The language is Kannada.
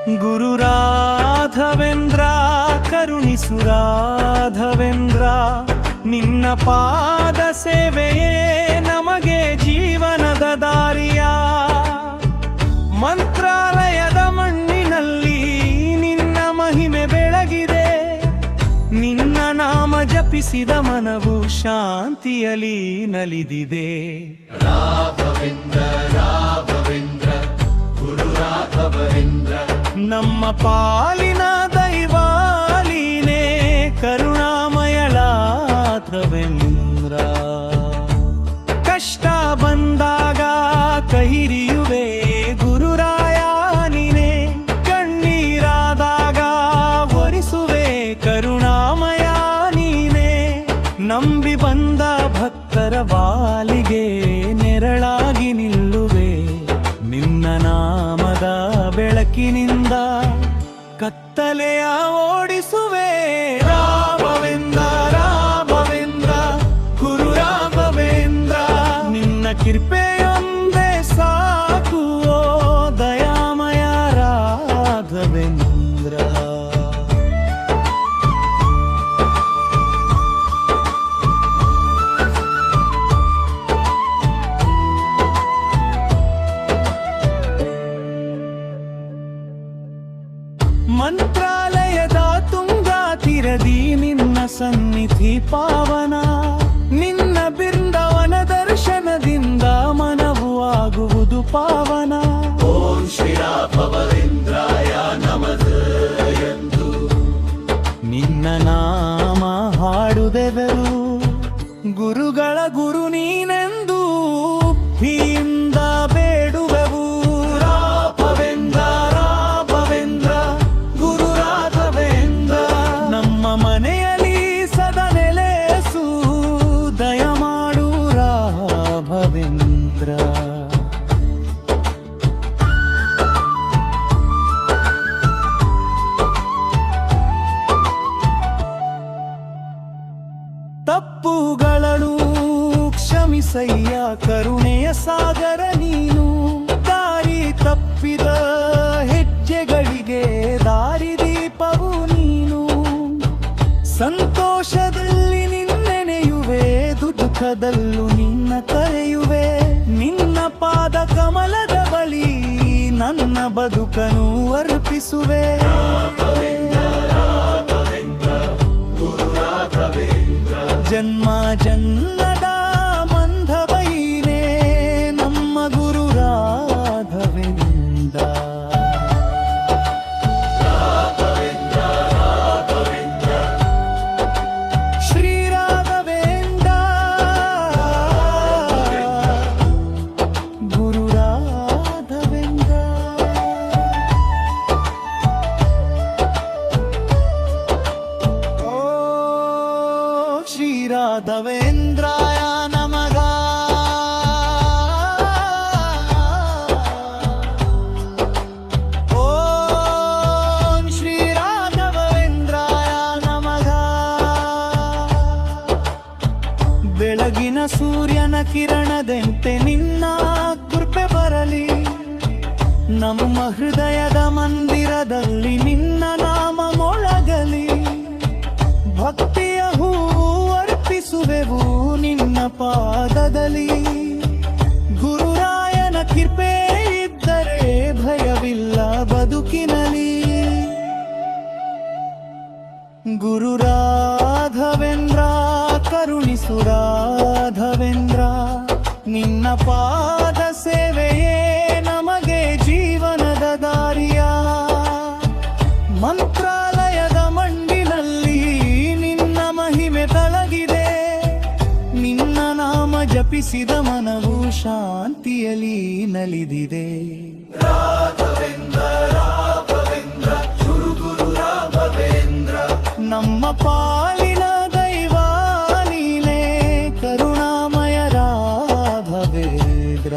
ಗುರು ರಾಘವೇಂದ್ರ ಕರುಣಿಸು ರಾಘವೇಂದ್ರ, ನಿನ್ನ ಪಾದ ಸೇವೆಯೇ ನಮಗೆ ಜೀವನದ ದಾರಿಯ. ಮಂತ್ರಾಲಯದ ಮಣ್ಣಿನಲ್ಲಿ ನಿನ್ನ ಮಹಿಮೆ ಬೆಳಗಿದೆ, ನಿನ್ನ ನಾಮ ಜಪಿಸಿದ ಮನವು ಶಾಂತಿಯಲಿ ನಲಿದಿದೆ. ರಾಘವೇಂದ್ರ ರಾಘವೇಂದ್ರ ಗುರು ರಾಘವೇಂದ್ರ, ನಮ್ಮ ಪಾಲಿನ ದೈವಾಲೀನೇ ಕರುಣಾಮಯ ರಾಘವೇಂದ್ರ. ಕಷ್ಟ ಬಂದಾಗ ಕೈ ಹಿರಿಯುವೆ ಗುರುರಾಯ ನೀನೇ, ಕಣ್ಣೀರಾದಾಗ ಒರೆಸುವೆ ಕರುಣಾಮಯ ನೀನೇ. ನಂಬಿ ಬಂದ ಭಕ್ತರ ಬಾಲಿಗೆ ನೆರಳಾಗಿ ನಿಲ್ಲುವೆ, ನಿನ್ನ ನಾಮದ ಬೆಳಕಿನಿಂದ ಕತ್ತಲೆಯ ಓಡಿಸುವೆ. ರಾಘವೇಂದ್ರ ರಾಘವೇಂದ್ರ ಗುರು ರಾಘವೇಂದ್ರ, ನಿನ್ನ ಕೃಪೆಯೊಂದೇ ಸಾಕು ಓ ದಯಾಮಯ ರಾಘವೇಂದ್ರ. ಮಂತ್ರಾಲಯದ ತುಂಗಾ ತೀರದಿ ನಿನ್ನ ಸನ್ನಿಧಿ ಪಾವನ, ನಿನ್ನ ಬೃಂದಾವನ ದರ್ಶನದಿಂದ ಮನವು ಆಗುವುದು ಪಾವನ. ಓಂ ಶ್ರೀ ರಾಘವೇಂದ್ರಾಯ ನಮಃ ಎಂದು ನಿನ್ನ ನಾಮ ಹಾಡುದೆವರು, ಗುರುಗಳ ಗುರು ನೀನೆಂದು ಭೀಯಿಂದ ಬೇಡುವೆವು. ರಾಘವೇಂದ್ರ ರಾಘವೇಂದ್ರ ಗುರು ರಾಘವೇಂದ್ರ, ನಮ್ಮ ಮನೆಯಲ್ಲಿ ಸದಾ ನೆಲೆಸು ದಯಮಾಡು ರಾಘವೇಂದ್ರ. ತಪ್ಪುಗಳನ್ನು ಕ್ಷಮಿಸಯ್ಯ ಕರುಣೆಯ ಸಾಗರ ನೀನು, ದಾರಿ ತಪ್ಪಿದ ಹೆಜ್ಜೆಗಳಿಗೆ ದಾರಿದೀಪವು ನೀನು. ಸಂತೋಷದಲ್ಲಿ ನಿನ್ನೆನೆಯುವೆ, ದುಃಖದಲ್ಲೂ ನಿನ್ನ ಕರೆಯುವೆ. ನಿನ್ನ ಪಾದ ಕಮಲದ ಬಳಿ ನನ್ನ ಬದುಕನ್ನು ಅರ್ಪಿಸುವೆ. ಜನ್ಮ ಜನ್ಮದ ಮಂಧವೈನೇ ನಮ್ಮ ಗುರು ರಾಘವೇಂದ್ರ. ಶ್ರೀ ರಾಘವೇಂದ್ರ ಗುರು ರಾಘವೇಂದ್ರ. ಶ್ರೀ ರಾಘವೇಂದ್ರಾಯ ನಮಃ. ಓಂ ಶ್ರೀ ರಾಘವೇಂದ್ರಾಯ ನಮಃ. ಬೆಳಗಿನ ಸೂರ್ಯನ ಕಿರಣದಂತೆ ನಿನ್ನ ಕೃಪೆ ಬರಲಿ, ನಮ್ಮ ಹೃದಯದ ಮಂದಿರದಲ್ಲಿ ನಿನ್ನ ನಾಮ ಮೊಳಗಲಿ. ಭಕ್ತಿಯ ಹೂವು ಅರ್ಪಿಸುವೆವು ನಿನ್ನ ಪಾದದಲ್ಲಿ, ಗುರುರಾಯನ ಕೃಪೆ ಇದ್ದರೆ ಭಯವಿಲ್ಲ ಬದುಕಿನಲ್ಲಿ. ಗುರು ರಾಘವೇಂದ್ರ ಕರುಣಿಸು ರಾಘವೇಂದ್ರ, ನಿನ್ನ ಪಾದ ಸೇವೆಯೇ ನಮಗೆ ಜೀವನದ ದಾರಿಯ. ಮಂತ್ರಾಲಯದ ಮಂಡಿನಲ್ಲಿ ನಿನ್ನ ಮಹಿಮೆ ತಳಗಿದೆ, ನಿನ್ನ ನಾಮ ಜಪಿಸಿದ ಮನವು ಶಾಂತಿಯಲಿ ನಲಿದಿದೆ. ರಾಘವೇಂದ್ರ ರಾಘವೇಂದ್ರ ಗುರು ಗುರು ರಾಘವೇಂದ್ರ, ನಮ್ಮ ಪಾಲಿನ ದೈವಾಲೀನೇ ಕರುಣಾಮಯ ರಾಘವೇಂದ್ರ.